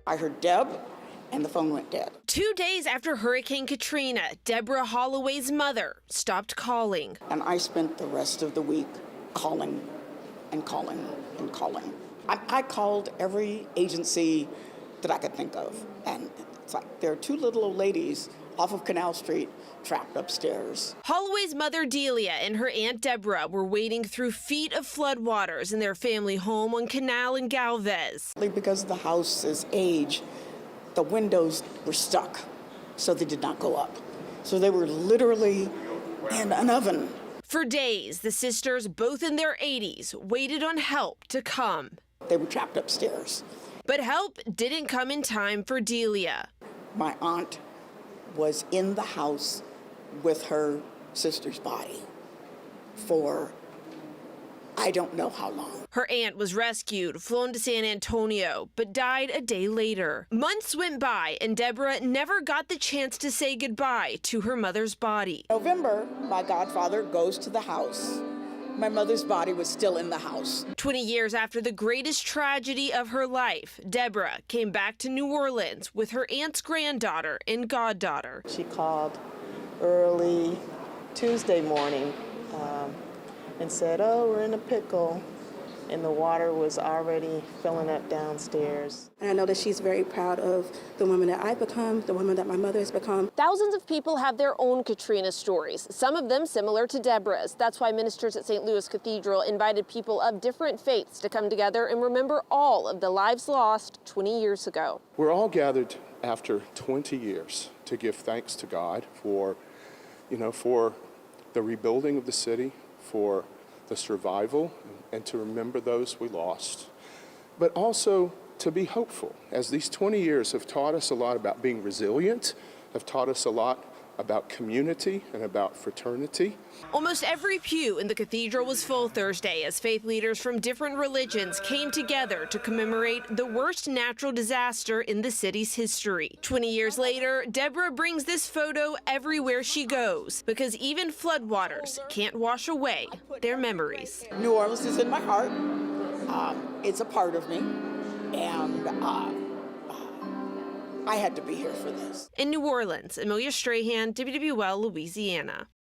I heard Deb, and the phone went dead. 2 days after Hurricane Katrina, Deborah Holloway's mother stopped calling. And I spent the rest of the week calling and calling and calling. I called every agency that I could think of. And it's like there are two little old ladies off of Canal Street trapped upstairs. Holloway's mother Delia and her Aunt Deborah were wading through feet of floodwaters in their family home on Canal in Galvez. Because of the house's age, the windows were stuck, so they did not go up. So they were literally in an oven. For days, the sisters, both in their 80s, waited on help to come. They were trapped upstairs. But help didn't come in time for Delia. My aunt was in the house with her sister's body for I don't know how long. Her aunt was rescued, flown to San Antonio, but died a day later. Months went by, and Deborah never got the chance to say goodbye to her mother's body. November, my godfather goes to the house. My mother's body was still in the house. 20 years after the greatest tragedy of her life, Deborah came back to New Orleans with her aunt's granddaughter and goddaughter. She called early Tuesday morning and said, "Oh, we're in a pickle." And the water was already filling up downstairs. And I know that she's very proud of the woman that I've become, the woman that my mother has become. Thousands of people have their own Katrina stories, some of them similar to Deborah's. That's why ministers at St. Louis Cathedral invited people of different faiths to come together and remember all of the lives lost 20 years ago. We're all gathered after 20 years to give thanks to God for, for the rebuilding of the city, for the survival, and to remember those we lost, but also to be hopeful, as these 20 years have taught us a lot about being resilient, have taught us a lot about community and about fraternity. Almost every pew in the cathedral was full Thursday as faith leaders from different religions came together to commemorate the worst natural disaster in the city's history. 20 years later, Deborah brings this photo everywhere she goes because even floodwaters can't wash away their memories. New Orleans is in my heart. It's a part of me, and I had to be here for this. In New Orleans, Amelia Strahan, WWL, Louisiana.